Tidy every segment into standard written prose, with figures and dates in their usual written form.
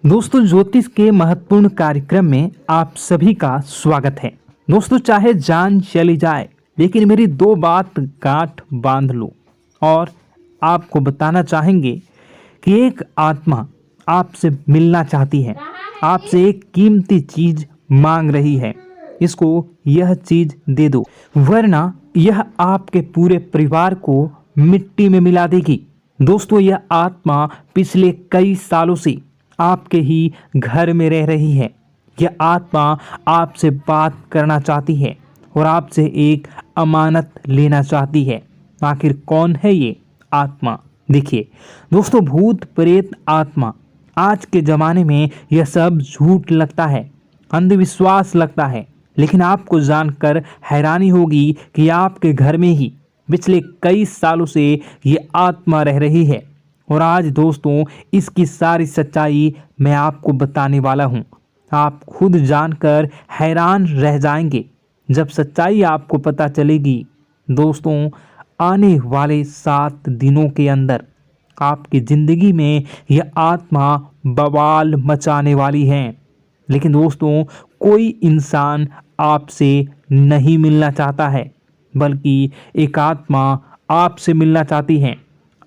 दोस्तों, ज्योतिष के महत्वपूर्ण कार्यक्रम में आप सभी का स्वागत है। दोस्तों, चाहे जान चली जाए लेकिन मेरी दो बात गांठ बांध लो। और आपको बताना चाहेंगे कि एक आत्मा आपसे मिलना चाहती है, आपसे एक कीमती चीज मांग रही है। इसको यह चीज दे दो, वरना यह आपके पूरे परिवार को मिट्टी में मिला देगी। दोस्तों, यह आत्मा पिछले कई सालों से आपके ही घर में रह रही है। यह आत्मा आपसे बात करना चाहती है और आपसे एक अमानत लेना चाहती है। आखिर कौन है ये आत्मा? देखिए दोस्तों, भूत प्रेत आत्मा, आज के ज़माने में यह सब झूठ लगता है, अंधविश्वास लगता है, लेकिन आपको जानकर हैरानी होगी कि आपके घर में ही पिछले कई सालों से ये आत्मा रह रही है। और आज दोस्तों, इसकी सारी सच्चाई मैं आपको बताने वाला हूँ। आप खुद जानकर हैरान रह जाएंगे जब सच्चाई आपको पता चलेगी। दोस्तों, आने वाले 7 दिनों के अंदर आपकी ज़िंदगी में यह आत्मा बवाल मचाने वाली है। लेकिन दोस्तों, कोई इंसान आपसे नहीं मिलना चाहता है, बल्कि एक आत्मा आपसे मिलना चाहती है।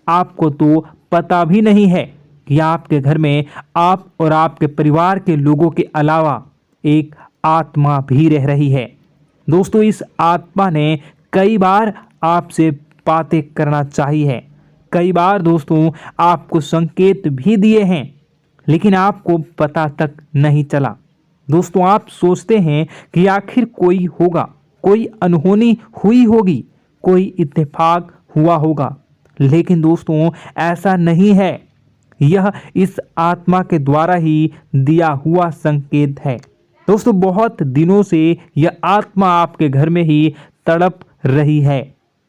आपको तो पता भी नहीं है कि आपके घर में आप और आपके परिवार के लोगों के अलावा एक आत्मा भी रह रही है। दोस्तों, इस आत्मा ने कई बार आपसे बातें करना चाहिए है, कई बार दोस्तों आपको संकेत भी दिए हैं, लेकिन आपको पता तक नहीं चला। दोस्तों, आप सोचते हैं कि आखिर कोई होगा, कोई अनहोनी हुई होगी, कोई इत्तेफाक हुआ होगा, लेकिन दोस्तों ऐसा नहीं है। यह इस आत्मा के द्वारा ही दिया हुआ संकेत है। दोस्तों, बहुत दिनों से यह आत्मा आपके घर में ही तड़प रही है।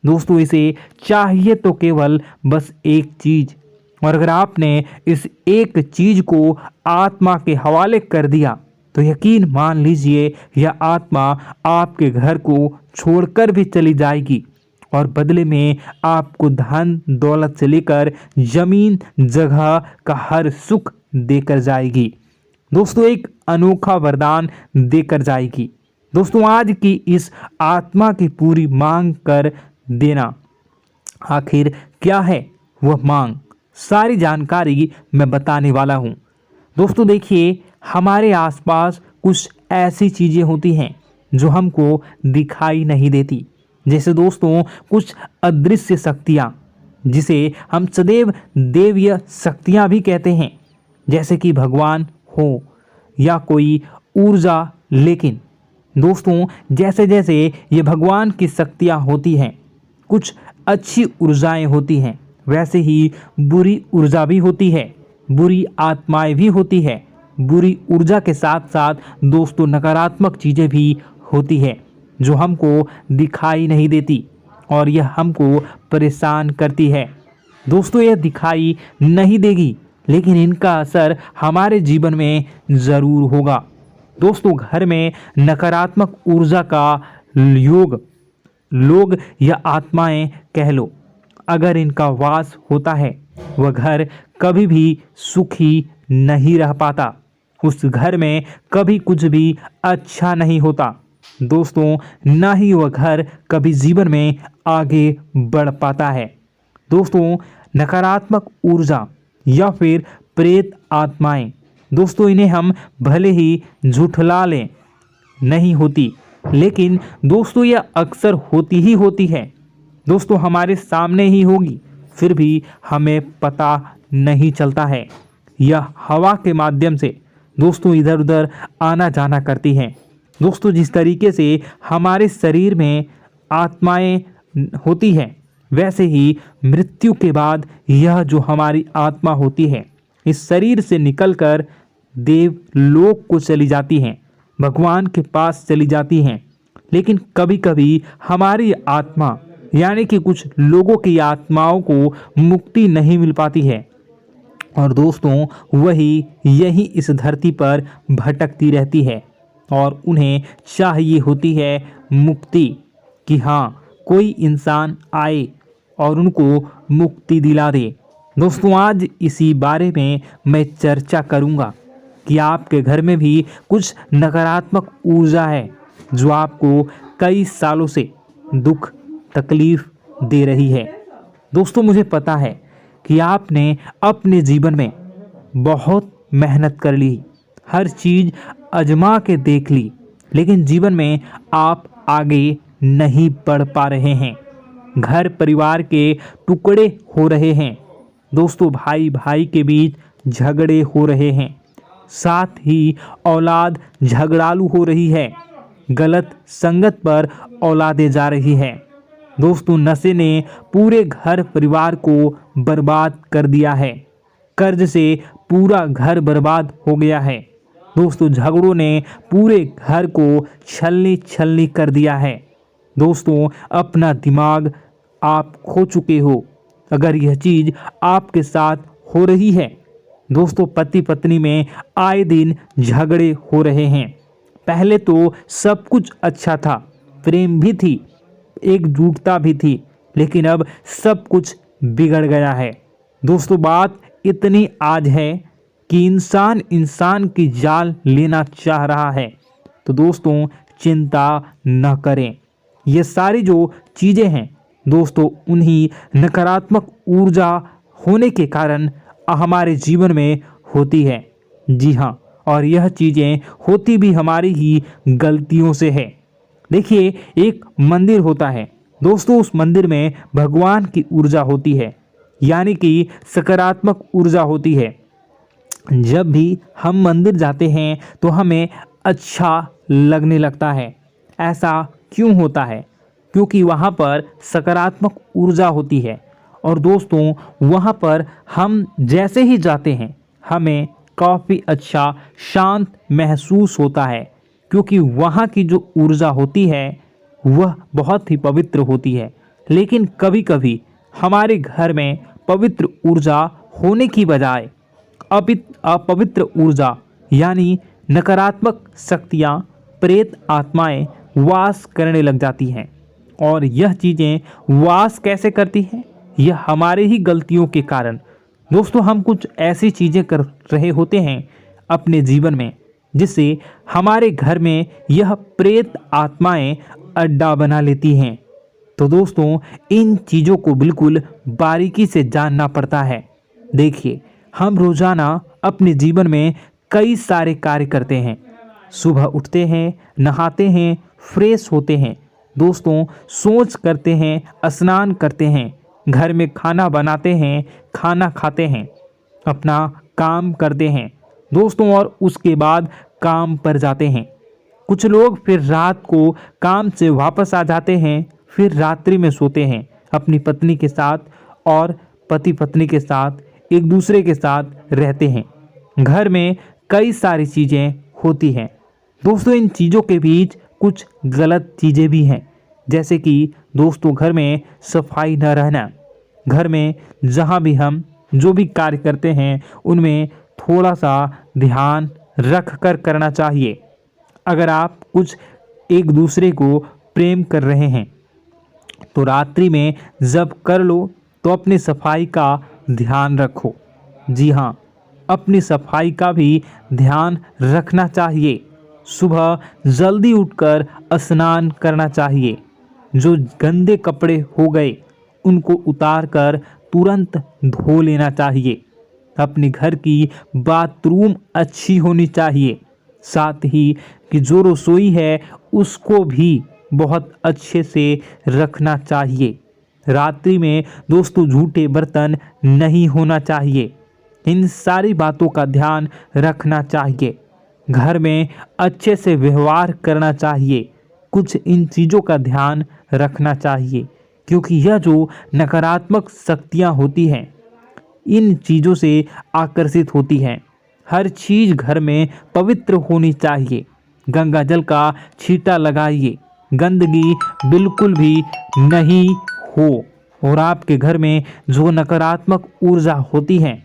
दोस्तों, इसे चाहिए तो केवल बस एक चीज, और अगर आपने इस एक चीज को आत्मा के हवाले कर दिया तो यकीन मान लीजिए यह आत्मा आपके घर को छोड़कर भी चली जाएगी और बदले में आपको धन दौलत से लेकर जमीन जगह का हर सुख देकर जाएगी। दोस्तों, एक अनोखा वरदान देकर जाएगी। दोस्तों, आज की इस आत्मा की पूरी मांग कर देना। आखिर क्या है वह मांग? सारी जानकारी मैं बताने वाला हूँ। दोस्तों देखिए, हमारे आसपास कुछ ऐसी चीज़ें होती हैं जो हमको दिखाई नहीं देती, जैसे दोस्तों कुछ अदृश्य शक्तियाँ, जिसे हम सदैव देवीय शक्तियाँ भी कहते हैं, जैसे कि भगवान हो या कोई ऊर्जा। लेकिन दोस्तों, जैसे जैसे ये भगवान की शक्तियाँ होती हैं, कुछ अच्छी ऊर्जाएं होती हैं, वैसे ही बुरी ऊर्जा भी होती है, बुरी आत्माएं भी होती है। बुरी ऊर्जा के साथ साथ दोस्तों नकारात्मक चीज़ें भी होती है जो हमको दिखाई नहीं देती और यह हमको परेशान करती है। दोस्तों, यह दिखाई नहीं देगी, लेकिन इनका असर हमारे जीवन में ज़रूर होगा। दोस्तों, घर में नकारात्मक ऊर्जा का योग, लोग या आत्माएं कह लो, अगर इनका वास होता है, वह घर कभी भी सुखी नहीं रह पाता। उस घर में कभी कुछ भी अच्छा नहीं होता। दोस्तों, ना ही वह घर कभी जीवन में आगे बढ़ पाता है। दोस्तों, नकारात्मक ऊर्जा या फिर प्रेत आत्माएं, दोस्तों इन्हें हम भले ही झुठला लें नहीं होती, लेकिन दोस्तों यह अक्सर होती ही होती है। दोस्तों, हमारे सामने ही होगी, फिर भी हमें पता नहीं चलता है। यह हवा के माध्यम से दोस्तों इधर उधर आना जाना करती हैं। दोस्तों, जिस तरीके से हमारे शरीर में आत्माएं होती हैं, वैसे ही मृत्यु के बाद यह जो हमारी आत्मा होती है, इस शरीर से निकलकर देवलोक को चली जाती हैं, भगवान के पास चली जाती हैं। लेकिन कभी कभी हमारी आत्मा यानी कि कुछ लोगों की आत्माओं को मुक्ति नहीं मिल पाती है, और दोस्तों वही यही इस धरती पर भटकती रहती है और उन्हें चाहिए होती है मुक्ति, कि हाँ कोई इंसान आए और उनको मुक्ति दिला दे। दोस्तों, आज इसी बारे में मैं चर्चा करूँगा कि आपके घर में भी कुछ नकारात्मक ऊर्जा है जो आपको कई सालों से दुख तकलीफ दे रही है। दोस्तों, मुझे पता है कि आपने अपने जीवन में बहुत मेहनत कर ली, हर चीज़ आजमा के देख ली, लेकिन जीवन में आप आगे नहीं बढ़ पा रहे हैं। घर परिवार के टुकड़े हो रहे हैं। दोस्तों, भाई भाई के बीच झगड़े हो रहे हैं। साथ ही औलाद झगड़ालू हो रही है। गलत संगत पर औलादें जा रही है। दोस्तों, नशे ने पूरे घर परिवार को बर्बाद कर दिया है। कर्ज से पूरा घर बर्बाद हो गया है। दोस्तों, झगड़ों ने पूरे घर को छलनी छलनी कर दिया है। दोस्तों, अपना दिमाग आप खो चुके हो अगर यह चीज़ आपके साथ हो रही है। दोस्तों, पति पत्नी में आए दिन झगड़े हो रहे हैं। पहले तो सब कुछ अच्छा था, प्रेम भी थी, एकजुटता भी थी, लेकिन अब सब कुछ बिगड़ गया है। दोस्तों, बात इतनी आज है कि इंसान इंसान की जान लेना चाह रहा है। तो दोस्तों, चिंता न करें। ये सारी जो चीज़ें हैं दोस्तों, उन्हीं नकारात्मक ऊर्जा होने के कारण हमारे जीवन में होती है। जी हाँ, और यह चीज़ें होती भी हमारी ही गलतियों से है। देखिए, एक मंदिर होता है दोस्तों, उस मंदिर में भगवान की ऊर्जा होती है, यानी कि सकारात्मक ऊर्जा होती है। जब भी हम मंदिर जाते हैं तो हमें अच्छा लगने लगता है। ऐसा क्यों होता है? क्योंकि वहाँ पर सकारात्मक ऊर्जा होती है। और दोस्तों, वहाँ पर हम जैसे ही जाते हैं हमें काफ़ी अच्छा शांत महसूस होता है, क्योंकि वहाँ की जो ऊर्जा होती है वह बहुत ही पवित्र होती है। लेकिन कभी कभी हमारे घर में पवित्र ऊर्जा होने की बजाय अपवित्र ऊर्जा यानी नकारात्मक शक्तियाँ, प्रेत आत्माएं वास करने लग जाती हैं। और यह चीज़ें वास कैसे करती हैं? यह हमारे ही गलतियों के कारण। दोस्तों, हम कुछ ऐसी चीज़ें कर रहे होते हैं अपने जीवन में जिससे हमारे घर में यह प्रेत आत्माएं अड्डा बना लेती हैं। तो दोस्तों, इन चीज़ों को बिल्कुल बारीकी से जानना पड़ता है। देखिए, हम रोज़ाना अपने जीवन में कई सारे कार्य करते हैं। सुबह उठते हैं, नहाते हैं, फ्रेश होते हैं। दोस्तों, सोच करते हैं, स्नान करते हैं, घर में खाना बनाते हैं, खाना खाते हैं, अपना काम करते हैं दोस्तों, और उसके बाद काम पर जाते हैं। कुछ लोग फिर रात को काम से वापस आ जाते हैं, फिर रात्रि में सोते हैं अपनी पत्नी के साथ, और पति पत्नी के साथ एक दूसरे के साथ रहते हैं। घर में कई सारी चीज़ें होती हैं दोस्तों। इन चीज़ों के बीच कुछ गलत चीज़ें भी हैं, जैसे कि दोस्तों, घर में सफाई न रहना। घर में जहाँ भी हम जो भी कार्य करते हैं उनमें थोड़ा सा ध्यान रख कर करना चाहिए। अगर आप कुछ एक दूसरे को प्रेम कर रहे हैं तो रात्रि में जब कर लो तो अपनी सफाई का ध्यान रखो। जी हाँ, अपनी सफाई का भी ध्यान रखना चाहिए। सुबह जल्दी उठकर स्नान करना चाहिए। जो गंदे कपड़े हो गए उनको उतार कर तुरंत धो लेना चाहिए। अपने घर की बाथरूम अच्छी होनी चाहिए। साथ ही कि जो रसोई है उसको भी बहुत अच्छे से रखना चाहिए। रात्रि में दोस्तों, झूठे बर्तन नहीं होना चाहिए। इन सारी बातों का ध्यान रखना चाहिए। घर में अच्छे से व्यवहार करना चाहिए। कुछ इन चीज़ों का ध्यान रखना चाहिए, क्योंकि यह जो नकारात्मक शक्तियाँ होती हैं इन चीज़ों से आकर्षित होती हैं। हर चीज़ घर में पवित्र होनी चाहिए। गंगा जल का छींटा लगाइए, गंदगी बिल्कुल भी नहीं हो। और आपके घर में जो नकारात्मक ऊर्जा होती है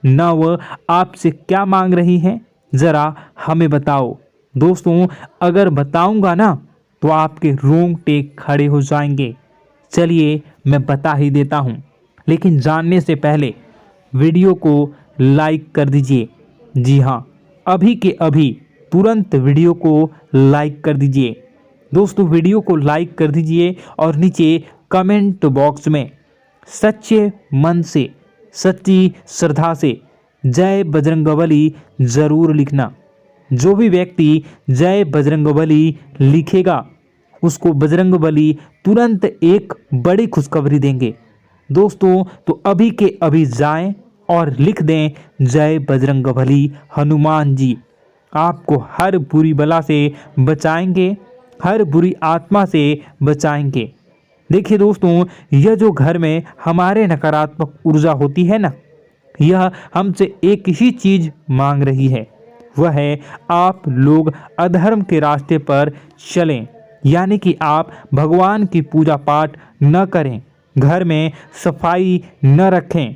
न वह आपसे क्या मांग रही है, ज़रा हमें बताओ। दोस्तों, अगर बताऊंगा ना तो आपके रोंगटे खड़े हो जाएंगे। चलिए मैं बता ही देता हूँ, लेकिन जानने से पहले वीडियो को लाइक कर दीजिए। जी हाँ, अभी के अभी तुरंत वीडियो को लाइक कर दीजिए। दोस्तों वीडियो को लाइक कर दीजिए और नीचे कमेंट बॉक्स में सच्चे मन से, सच्ची श्रद्धा से जय बजरंगबली ज़रूर लिखना। जो भी व्यक्ति जय बजरंगबली लिखेगा उसको बजरंगबली तुरंत एक बड़ी खुशखबरी देंगे। दोस्तों तो अभी के अभी जाएं और लिख दें जय बजरंगबली हनुमान जी। आपको हर बुरी बला से बचाएंगे, हर बुरी आत्मा से बचाएंगे। देखिए दोस्तों, यह जो घर में हमारे नकारात्मक ऊर्जा होती है ना, यह हमसे एक ही चीज़ मांग रही है, वह है आप लोग अधर्म के रास्ते पर चलें, यानी कि आप भगवान की पूजा पाठ न करें, घर में सफाई न रखें,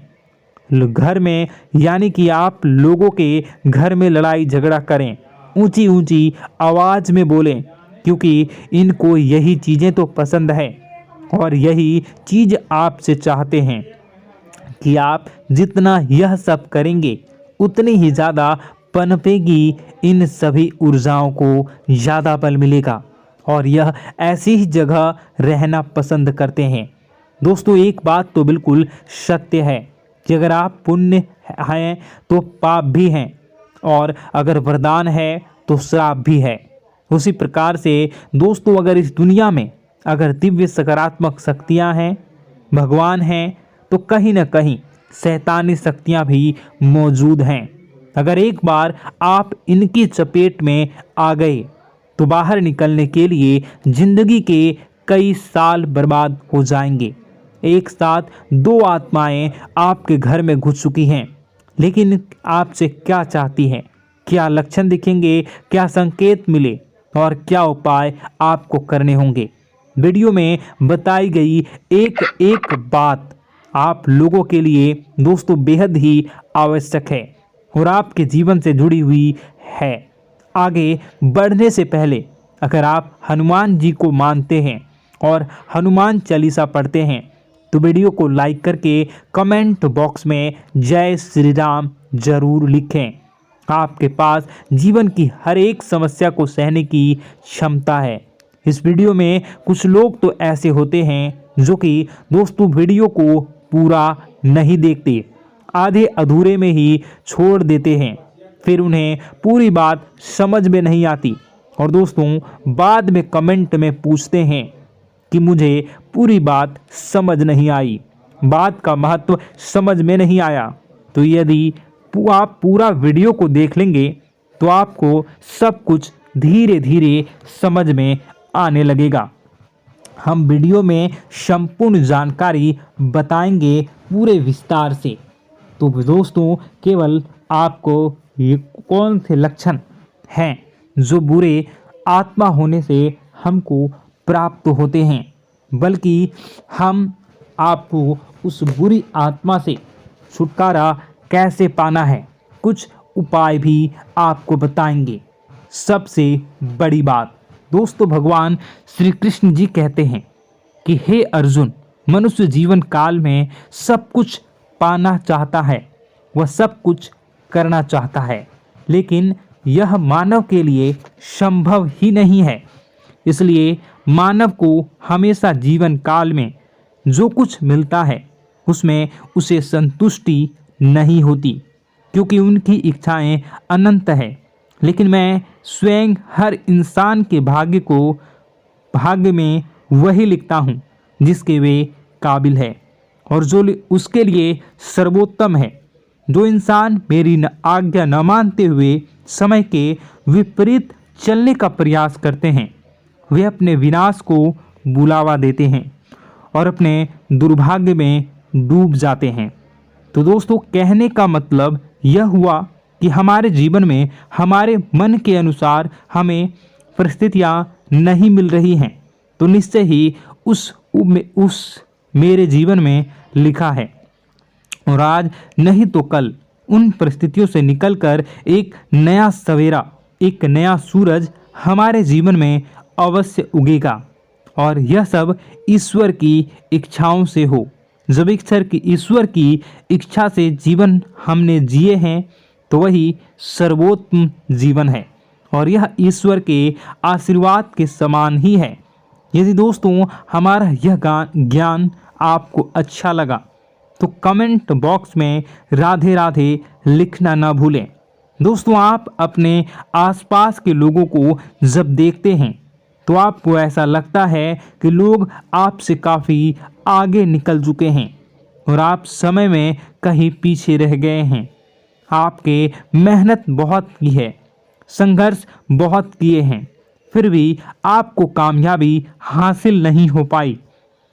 घर में यानी कि आप लोगों के घर में लड़ाई झगड़ा करें, ऊंची ऊंची आवाज़ में बोलें, क्योंकि इनको यही चीज़ें तो पसंद है और यही चीज़ आपसे चाहते हैं कि आप जितना यह सब करेंगे उतनी ही ज़्यादा पनपेगी इन सभी ऊर्जाओं को ज़्यादा बल मिलेगा और यह ऐसी ही जगह रहना पसंद करते हैं। दोस्तों एक बात तो बिल्कुल सत्य है कि अगर आप पुण्य हैं तो पाप भी हैं और अगर वरदान है तो श्राप भी है। उसी प्रकार से दोस्तों अगर इस दुनिया में अगर दिव्य सकारात्मक शक्तियां हैं, भगवान हैं, तो कहीं ना कहीं शैतानी शक्तियां भी मौजूद हैं। अगर एक बार आप इनकी चपेट में आ गए तो बाहर निकलने के लिए जिंदगी के कई साल बर्बाद हो जाएंगे। एक साथ दो आत्माएं आपके घर में घुस चुकी हैं, लेकिन आपसे क्या चाहती हैं, क्या लक्षण दिखेंगे, क्या संकेत मिले और क्या उपाय आपको करने होंगे। वीडियो में बताई गई एक एक बात आप लोगों के लिए दोस्तों बेहद ही आवश्यक है और आपके जीवन से जुड़ी हुई है। आगे बढ़ने से पहले अगर आप हनुमान जी को मानते हैं और हनुमान चालीसा पढ़ते हैं तो वीडियो को लाइक करके कमेंट बॉक्स में जय श्री राम जरूर लिखें। आपके पास जीवन की हर एक समस्या को सहने की क्षमता है। इस वीडियो में कुछ लोग तो ऐसे होते हैं जो कि दोस्तों वीडियो को पूरा नहीं देखते, आधे अधूरे में ही छोड़ देते हैं, फिर उन्हें पूरी बात समझ में नहीं आती और दोस्तों बाद में कमेंट में पूछते हैं कि मुझे पूरी बात समझ नहीं आई, बात का महत्व समझ में नहीं आया। तो यदि आप पूरा वीडियो को देख लेंगे तो आपको सब कुछ धीरे धीरे समझ में आने लगेगा। हम वीडियो में संपूर्ण जानकारी बताएंगे पूरे विस्तार से। तो दोस्तों केवल आपको ये कौन से लक्षण हैं जो बुरे आत्मा होने से हमको प्राप्त होते हैं, बल्कि हम आपको उस बुरी आत्मा से छुटकारा कैसे पाना है, कुछ उपाय भी आपको बताएंगे। सबसे बड़ी बात दोस्तों, भगवान श्री कृष्ण जी कहते हैं कि हे अर्जुन, मनुष्य जीवन काल में सब कुछ पाना चाहता है, वह सब कुछ करना चाहता है, लेकिन यह मानव के लिए संभव ही नहीं है। इसलिए मानव को हमेशा जीवन काल में जो कुछ मिलता है उसमें उसे संतुष्टि नहीं होती, क्योंकि उनकी इच्छाएं अनंत है। लेकिन मैं स्वयं हर इंसान के भाग्य में वही लिखता हूँ जिसके वे काबिल है और जो उसके लिए सर्वोत्तम है। जो इंसान मेरी आज्ञा न मानते हुए समय के विपरीत चलने का प्रयास करते हैं, वे अपने विनाश को बुलावा देते हैं और अपने दुर्भाग्य में डूब जाते हैं। तो दोस्तों कहने का मतलब यह हुआ कि हमारे जीवन में हमारे मन के अनुसार हमें परिस्थितियां नहीं मिल रही हैं, तो निश्चय ही उस मेरे जीवन में लिखा है और आज नहीं तो कल उन परिस्थितियों से निकलकर एक नया सवेरा, एक नया सूरज हमारे जीवन में अवश्य उगेगा और यह सब ईश्वर की इच्छाओं से हो। जब ईश्वर की इच्छा से जीवन हमने जिए हैं तो वही सर्वोत्तम जीवन है और यह ईश्वर के आशीर्वाद के समान ही है। यदि दोस्तों हमारा यह ज्ञान आपको अच्छा लगा तो कमेंट बॉक्स में राधे राधे लिखना ना भूलें। दोस्तों आप अपने आसपास के लोगों को जब देखते हैं तो आपको ऐसा लगता है कि लोग आपसे काफ़ी आगे निकल चुके हैं और आप समय में कहीं पीछे रह गए हैं। आपके मेहनत बहुत की है, संघर्ष बहुत किए हैं, फिर भी आपको कामयाबी हासिल नहीं हो पाई।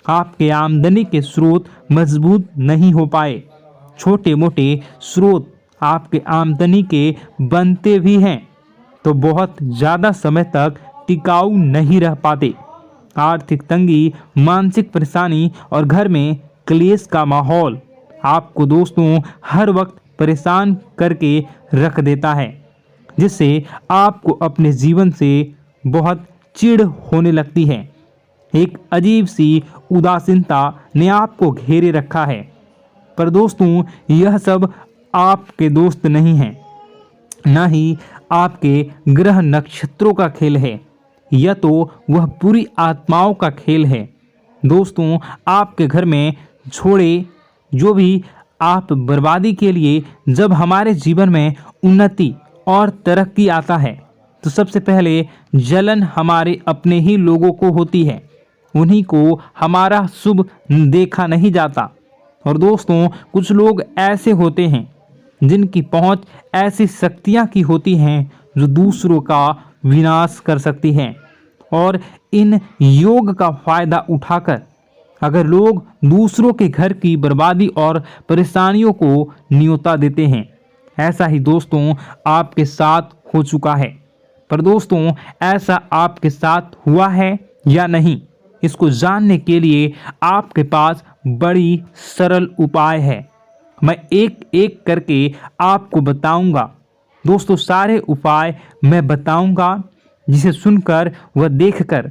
आपके आमदनी के स्रोत मजबूत नहीं हो पाए। छोटे मोटे स्रोत आपके आमदनी के बनते भी हैं तो बहुत ज़्यादा समय तक टिकाऊ नहीं रह पाते। आर्थिक तंगी, मानसिक परेशानी और घर में क्लेश का माहौल आपको दोस्तों हर वक्त परेशान करके रख देता है, जिससे आपको अपने जीवन से बहुत चिढ़ होने लगती है। एक अजीब सी उदासीनता ने आपको घेरे रखा है। पर दोस्तों यह सब आपके दोस्त नहीं हैं, न ही आपके ग्रह नक्षत्रों का खेल है, यह तो वह बुरी आत्माओं का खेल है। दोस्तों आपके घर में छोड़े जो भी आप बर्बादी के लिए जब हमारे जीवन में उन्नति और तरक्की आता है तो सबसे पहले जलन हमारे अपने ही लोगों को होती है, उन्हीं को हमारा शुभ देखा नहीं जाता। और दोस्तों कुछ लोग ऐसे होते हैं जिनकी पहुंच ऐसी शक्तियां की होती हैं जो दूसरों का विनाश कर सकती हैं और इन योग का फायदा उठाकर अगर लोग दूसरों के घर की बर्बादी और परेशानियों को न्योता देते हैं। ऐसा ही दोस्तों आपके साथ हो चुका है। पर दोस्तों ऐसा आपके साथ हुआ है या नहीं, इसको जानने के लिए आपके पास बड़ी सरल उपाय है। मैं एक एक करके आपको बताऊंगा। दोस्तों सारे उपाय मैं बताऊंगा, जिसे सुनकर व देखकर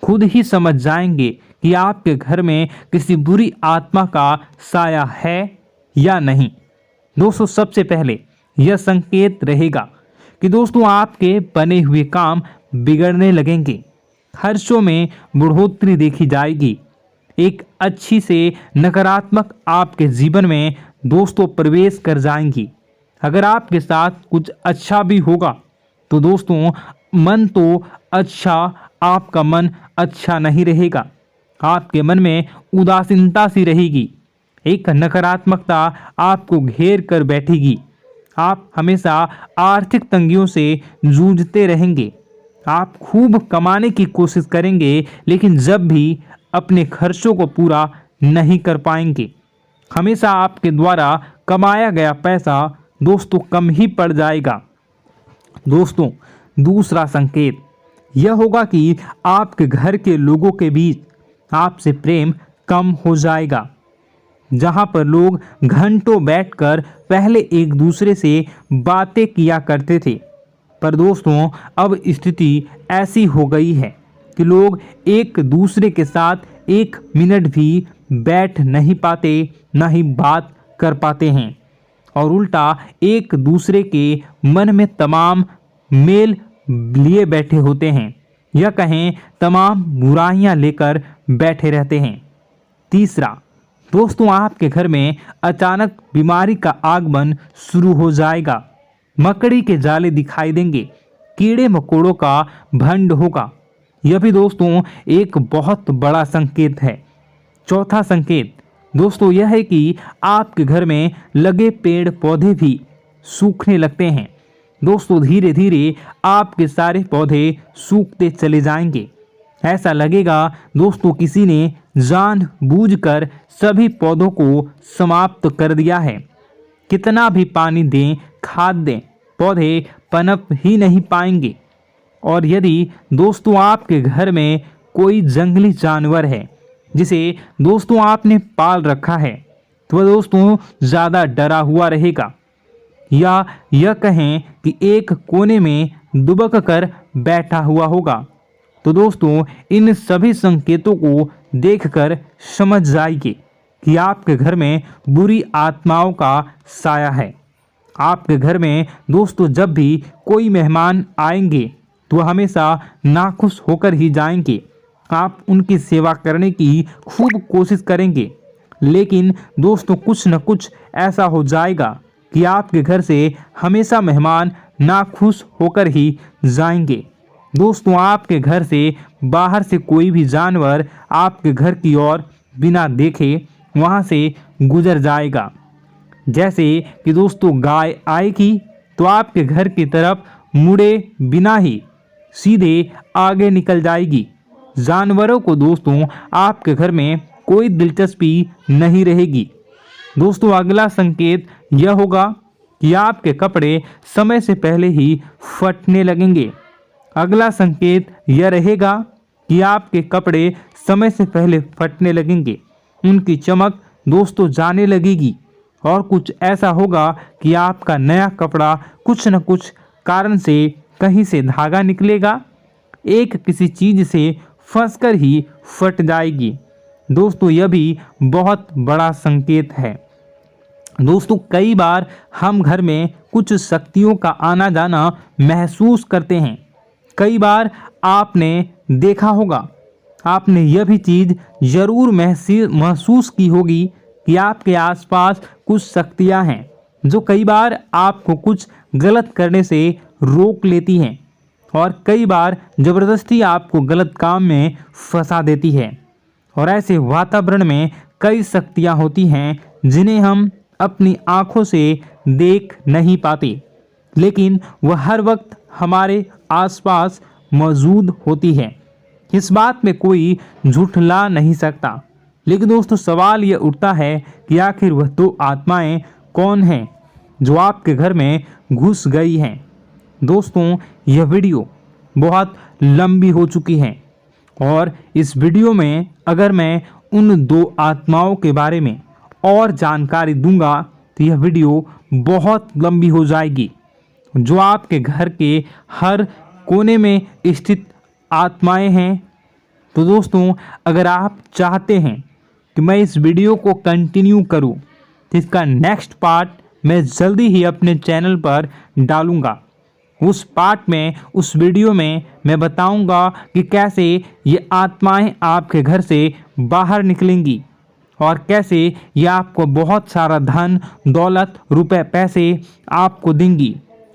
खुद ही समझ जाएंगे कि आपके घर में किसी बुरी आत्मा का साया है या नहीं। दोस्तों सबसे पहले यह संकेत रहेगा कि दोस्तों आपके बने हुए काम बिगड़ने लगेंगे, खर्चों में बढ़ोतरी देखी जाएगी, एक अच्छी से नकारात्मक आपके जीवन में दोस्तों प्रवेश कर जाएंगी। अगर आपके साथ कुछ अच्छा भी होगा तो दोस्तों मन तो अच्छा, आपका मन अच्छा नहीं रहेगा। आपके मन में उदासीनता सी रहेगी, एक नकारात्मकता आपको घेर कर बैठेगी। आप हमेशा आर्थिक तंगियों से जूझते रहेंगे। आप खूब कमाने की कोशिश करेंगे लेकिन जब भी अपने खर्चों को पूरा नहीं कर पाएंगे। हमेशा आपके द्वारा कमाया गया पैसा दोस्तों कम ही पड़ जाएगा। दोस्तों दूसरा संकेत यह होगा कि आपके घर के लोगों के बीच आपसे प्रेम कम हो जाएगा। जहां पर लोग घंटों बैठकर पहले एक दूसरे से बातें किया करते थे, पर दोस्तों अब स्थिति ऐसी हो गई है कि लोग एक दूसरे के साथ एक मिनट भी बैठ नहीं पाते, ना ही बात कर पाते हैं और उल्टा एक दूसरे के मन में तमाम मेल लिए बैठे होते हैं, या कहें तमाम बुराइयां लेकर बैठे रहते हैं। तीसरा दोस्तों आपके घर में अचानक बीमारी का आगमन शुरू हो जाएगा। मकड़ी के जाले दिखाई देंगे, कीड़े मकोड़ों का भंड होगा। यह भी दोस्तों एक बहुत बड़ा संकेत है। चौथा संकेत दोस्तों यह है कि आपके घर में लगे पेड़ पौधे भी सूखने लगते हैं। दोस्तों धीरे धीरे आपके सारे पौधे सूखते चले जाएंगे। ऐसा लगेगा दोस्तों किसी ने जानबूझकर सभी पौधों को समाप्त कर दिया है। कितना भी पानी दें, खाद दें, पौधे पनप ही नहीं पाएंगे। और यदि दोस्तों आपके घर में कोई जंगली जानवर है जिसे दोस्तों आपने पाल रखा है तो वह दोस्तों ज़्यादा डरा हुआ रहेगा, या यह कहें कि एक कोने में दुबक कर बैठा हुआ होगा, तो दोस्तों इन सभी संकेतों को देखकर समझ जाइए कि आपके घर में बुरी आत्माओं का साया है। आपके घर में दोस्तों जब भी कोई मेहमान आएंगे तो हमेशा नाखुश होकर ही जाएंगे। आप उनकी सेवा करने की खूब कोशिश करेंगे, लेकिन दोस्तों कुछ न कुछ ऐसा हो जाएगा कि आपके घर से हमेशा मेहमान नाखुश होकर ही जाएंगे। दोस्तों आपके घर से बाहर से कोई भी जानवर आपके घर की ओर बिना देखे वहां से गुजर जाएगा। जैसे कि दोस्तों गाय आएगी तो आपके घर की तरफ मुड़े बिना ही सीधे आगे निकल जाएगी। जानवरों को दोस्तों आपके घर में कोई दिलचस्पी नहीं रहेगी। दोस्तों अगला संकेत यह होगा कि आपके कपड़े समय से पहले ही फटने लगेंगे। अगला संकेत यह रहेगा कि आपके कपड़े समय से पहले फटने लगेंगे, उनकी चमक दोस्तों जाने लगेगी और कुछ ऐसा होगा कि आपका नया कपड़ा कुछ न कुछ कारण से कहीं से धागा निकलेगा, एक किसी चीज से फंसकर ही फट जाएगी। दोस्तों यह भी बहुत बड़ा संकेत है। दोस्तों कई बार हम घर में कुछ शक्तियों का आना जाना महसूस करते हैं। कई बार आपने देखा होगा, आपने यह भी चीज़ ज़रूर महसूस की होगी कि आपके आसपास कुछ शक्तियां हैं जो कई बार आपको कुछ गलत करने से रोक लेती हैं और कई बार ज़बरदस्ती आपको गलत काम में फंसा देती है। और ऐसे वातावरण में कई शक्तियां होती हैं जिन्हें हम अपनी आँखों से देख नहीं पाते, लेकिन वह हर वक्त हमारे आसपास मौजूद होती है। इस बात में कोई झूठला नहीं सकता। लेकिन दोस्तों सवाल यह उठता है कि आखिर वह दो आत्माएं कौन हैं जो आपके घर में घुस गई हैं। दोस्तों यह वीडियो बहुत लंबी हो चुकी है और इस वीडियो में अगर मैं उन दो आत्माओं के बारे में और जानकारी दूंगा तो यह वीडियो बहुत लंबी हो जाएगी। जो आपके घर के हर कोने में स्थित आत्माएं हैं। तो दोस्तों अगर आप चाहते हैं कि मैं इस वीडियो को कंटिन्यू करूं तो इसका नेक्स्ट पार्ट मैं जल्दी ही अपने चैनल पर डालूंगा। उस पार्ट में, उस वीडियो में मैं बताऊंगा कि कैसे ये आत्माएं आपके घर से बाहर निकलेंगी और कैसे ये आपको बहुत सारा धन दौलत रुपए पैसे आपको देंगी,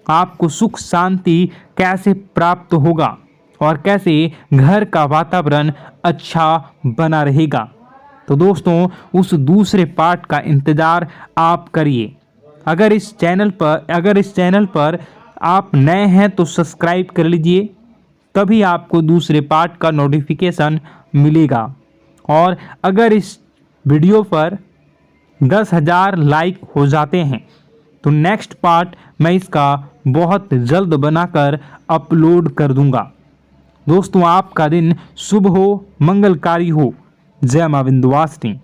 आपको सुख शांति कैसे प्राप्त होगा और कैसे घर का वातावरण अच्छा बना रहेगा। तो दोस्तों उस दूसरे पार्ट का इंतज़ार आप करिए। अगर इस चैनल पर आप नए हैं तो सब्सक्राइब कर लीजिए, तभी आपको दूसरे पार्ट का नोटिफिकेशन मिलेगा। और अगर इस वीडियो पर 10,000 लाइक हो जाते हैं तो नेक्स्ट पार्ट मैं इसका बहुत जल्द बनाकर अपलोड कर दूंगा। दोस्तों आपका दिन शुभ हो, मंगलकारी हो। जय मां विंध्यवासिनी।